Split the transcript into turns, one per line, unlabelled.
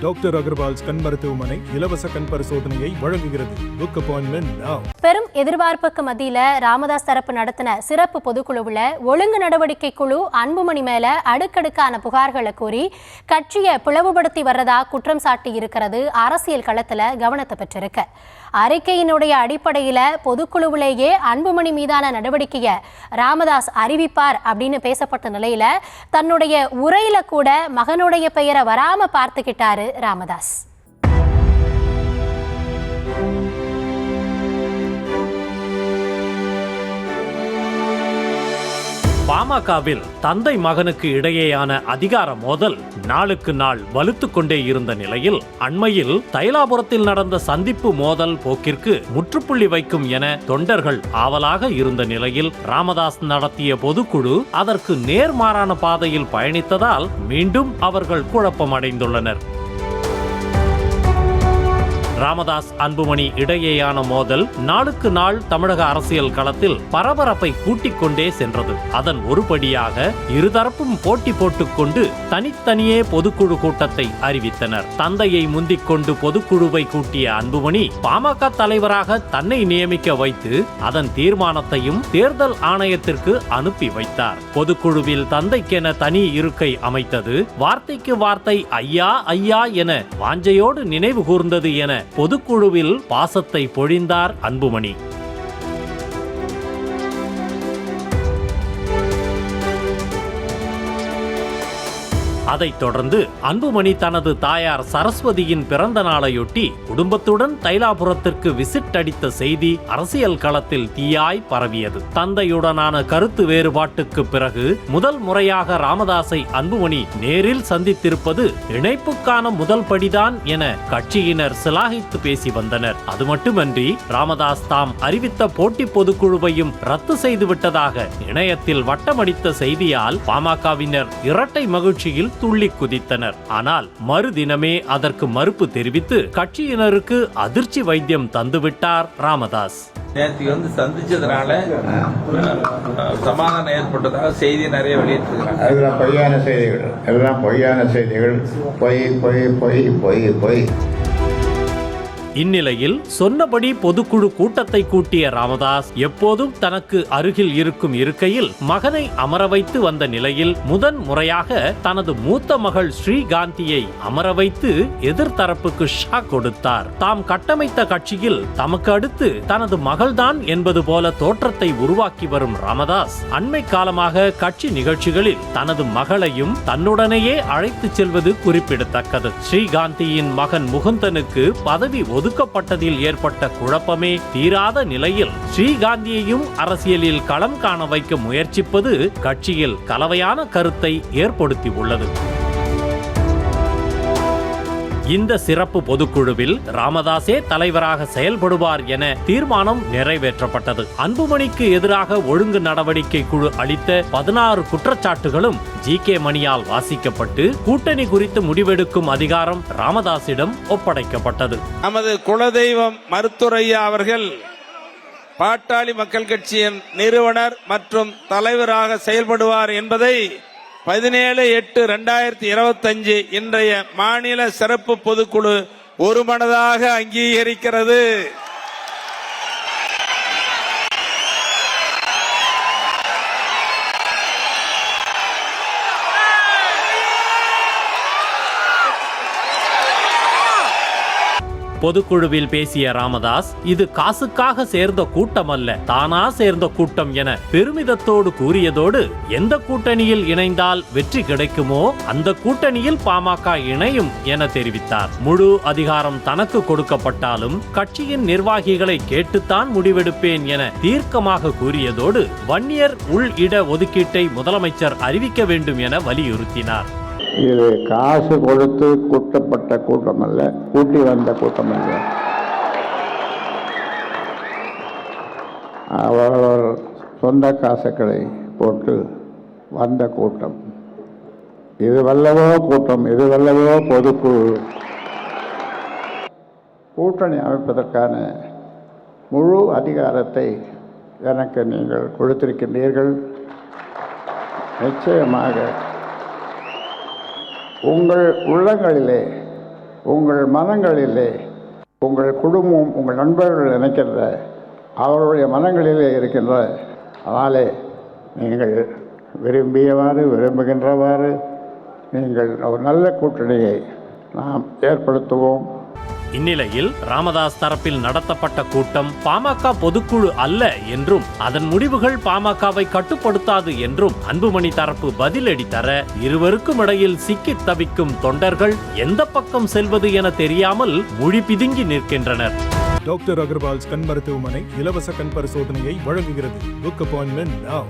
Doctor Agarwal's கண் மருத்துவமனை இலவச கண் பரிசோதனையை வழங்குகிறது. புக் அப்பாயின்மெண்ட் நவ.
பெரும் எதிர்பார்ப்புக்கு மத்தியில ராமதாஸ் தரப்பு நடத்தின சிறப்பு பொதுக்குழுவில் ஒழுங்கு நடவடிக்கை குழு அன்புமணி மேல அடுக்கடுக்கான புகார்களை கூறி கட்சியை பிளவுபடுத்தி வர்றதா குற்றம் சாட்டி இருக்கிறது அரசியல் களத்துல கவனத்தை பெற்றிருக்கு. அறிக்கையினுடைய அடிப்படையில பொதுக்குழுவிலேயே அன்புமணி மீதான நடவடிக்கையை ராமதாஸ் அறிவிப்பார் அப்படின்னு பேசப்பட்ட நிலையில தன்னுடைய உரையில கூட மகனுடைய பெயரை வராம பார்த்துக்கிட்டாரு ராமதாஸ்.
பாமகவில் தந்தை மகனுக்கு இடையேயான அதிகார மோதல் நாளுக்கு நாள் வலுத்து கொண்டே இருந்த நிலையில் அண்மையில் தைலாபுரத்தில் நடந்த சந்திப்பு மோதல் போக்கிற்கு முற்றுப்புள்ளி வைக்கும் என தொண்டர்கள் ஆவலாக இருந்த நிலையில் ராமதாஸ் நடத்திய பொதுக்குழு அதற்கு நேர்மாறான பாதையில் பயணித்ததால் மீண்டும் அவர்கள் குழப்பமடைந்துள்ளனர். ராமதாஸ் அன்புமணி இடையேயான மோதல் நாளுக்கு நாள் தமிழக அரசியல் களத்தில் பரபரப்பை கூட்டிக் கொண்டே சென்றது. அதன் ஒருபடியாக இருதரப்பும் போட்டி போட்டுக்கொண்டு தனித்தனியே பொதுக்குழு கூட்டத்தை அறிவித்தனர். தந்தையை முந்திக் கொண்டு பொதுக்குழுவை கூட்டிய அன்புமணி பாமக தலைவராக தன்னை நியமிக்க வைத்து அதன் தீர்மானத்தையும் தேர்தல் ஆணையத்திற்கு அனுப்பி வைத்தார். பொதுக்குழுவில் தந்தைக்கென தனி இருக்கை அமைத்தது வார்த்தைக்கு வார்த்தை ஐயா ஐயா என வாஞ்சையோடு நினைவு கூர்ந்தது என பொதுக்குழுவில் பாசத்தை பொழிந்தார் அன்புமணி. அதைத் தொடர்ந்து அன்புமணி தனது தாயார் சரஸ்வதியின் பிறந்த நாளையொட்டி குடும்பத்துடன் தைலாபுரத்திற்கு விசிட் அடித்த செய்தி அரசியல் களத்தில் தீயாய் பரவியது. தந்தையுடனான கருத்து வேறுபாட்டுக்கு பிறகு முதல் முறையாக ராமதாஸை அன்புமணி நேரில் சந்தித்திருப்பது இணைப்புக்கான முதல் படிதான் என கட்சியினர் சிலாகித்து பேசி வந்தனர். அது மட்டுமன்றி ராமதாஸ் தாம் அறிவித்த போட்டி பொதுக்குழுவையும் ரத்து செய்துவிட்டதாக இணையத்தில் வட்டமடித்த செய்தியால் பாமகவினர் இரட்டை மகிழ்ச்சியில் துள்ளி குதித்தனர். ஆனால் மறுதினமே அதற்கு மறுப்பு தெரிவித்து கட்சியினருக்கு அதிர்ச்சி வைத்தியம் தந்துவிட்டார் ராமதாஸ்.
நேற்று சந்திச்சதுனால சமாதானம் ஏற்பட்டதாக செய்தி நிறைய வெளியிட்டிருக்கிறாங்க.
அதெல்லாம் பொய்யான செய்திகள், எல்லாம் பொய்யான செய்திகள், பொய் பொய் பொய் பொய் பொய்.
இந்நிலையில் சொன்னபடி பொதுக்குழு கூட்டத்தை கூட்டிய ராமதாஸ் எப்போதும் தனக்கு அருகில் இருக்கும் இருக்கையில் மகனை அமர வைத்து வந்த நிலையில் முதன் முறையாக தனது மூத்த மகள் ஸ்ரீகாந்தியை அமர வைத்து எதிர்த்தரப்புக்கு ஷாக் கொடுத்தார். தாம் கட்டமைத்த கட்சியில் தமக்கு அடுத்து தனது மகள்தான் என்பது போல தோற்றத்தை உருவாக்கி வரும் ராமதாஸ் அண்மை காலமாக கட்சி நிகழ்ச்சிகளில் தனது மகளையும் தன்னுடனேயே அழைத்துச் செல்வது குறிப்பிடத்தக்கது. ஸ்ரீகாந்தியின் மகன் முகுந்தனுக்கு பதவி ஒதுக்கப்பட்டதில் ஏற்பட்ட குழப்பமே தீராத நிலையில் ஸ்ரீகாந்தியையும் அரசியலில் களம் காண வைக்க முயற்சிப்பது கட்சியில் கலவையான கருத்தை ஏற்படுத்தி உள்ளது. இந்த சிறப்பு பொதுக்குழுவில் ராமதாஸே தலைவராக செயல்படுவார் என தீர்மானம் நிறைவேற்றப்பட்டது. அன்புமணிக்கு எதிராக ஒழுங்கு நடவடிக்கை குழு அளித்த 16 குற்றச்சாட்டுகளும் ஜி.கே. மணியால் வாசிக்கப்பட்டு கூட்டணி குறித்து முடிவெடுக்கும் அதிகாரம் ராமதாஸிடம் ஒப்படைக்கப்பட்டது.
நமது குலதெய்வம் மருத்துவரையா அவர்கள் பாட்டாளி மக்கள் கட்சியின் நிறுவனர் மற்றும் தலைவராக செயல்படுவார் என்பதை 17/8/2025 இன்றைய மாநில சிறப்பு பொதுக்குழு ஒருமனதாக அங்கீகரிக்கிறது.
பொதுக்குழுவில் பேசிய ராமதாஸ் இது காசுக்காக சேர்ந்த கூட்டம் அல்ல, தானா சேர்ந்த கூட்டம் என பெருமிதத்தோடு கூறியதோடு எந்த கூட்டணியில் இணைந்தால் வெற்றி கிடைக்குமோ அந்த கூட்டணியில் பாமக இணையும் என தெரிவித்தார். முழு அதிகாரம் தனக்கு கொடுக்கப்பட்டாலும் கட்சியின் நிர்வாகிகளை கேட்டுத்தான் முடிவெடுப்பேன் என தீர்க்கமாக கூறியதோடு வன்னியர் உள் இட ஒதுக்கீட்டை முதலமைச்சர் அறிவிக்க வேண்டும் என வலியுறுத்தினார்.
இது காசு கொடுத்து கூட்டப்பட்ட கூட்டம் அல்ல, கூட்டி வந்த கூட்டம் அல்ல. அவரவர் சொந்த காசுகளை போட்டு வந்த கூட்டம். இது வல்லவோ கூட்டம், இது வல்லவோ பொதுக்குழு. கூட்டணி அமைப்பதற்கான முழு அதிகாரத்தை எனக்கு நீங்கள் கொடுத்திருக்கின்றீர்கள். நிச்சயமாக உங்கள் உள்ளங்களிலே உங்கள் மனங்களிலே உங்கள் குடும்பம் உங்கள் நண்பர்கள் நினைக்கின்ற அவருடைய மனங்களிலே இருக்கின்ற அதனாலே நீங்கள் விரும்புகின்றவாறு நீங்கள் ஒரு நல்ல கூட்டணியை நாம் ஏற்படுத்துவோம்.
இந்நிலையில் ராமதாஸ் தரப்பில் நடத்தப்பட்ட கூட்டம் பாமக பொதுக்குழு அல்ல என்றும் அதன் முடிவுகள் பாமகவை கட்டுப்படுத்தாது என்றும் அன்புமணி தரப்பு பதிலடி தர இருவருக்கும் இடையில் சிக்கித் தவிக்கும் தொண்டர்கள் எந்த பக்கம் செல்வது என தெரியாமல் மொழி பிதுங்கி நிற்கின்றனர்.
டாக்டர் அகர்வால்ஸ் கண் மருத்துவமனை இலவச கண் பரிசோதனையை வழங்குகிறது. Book appointment now.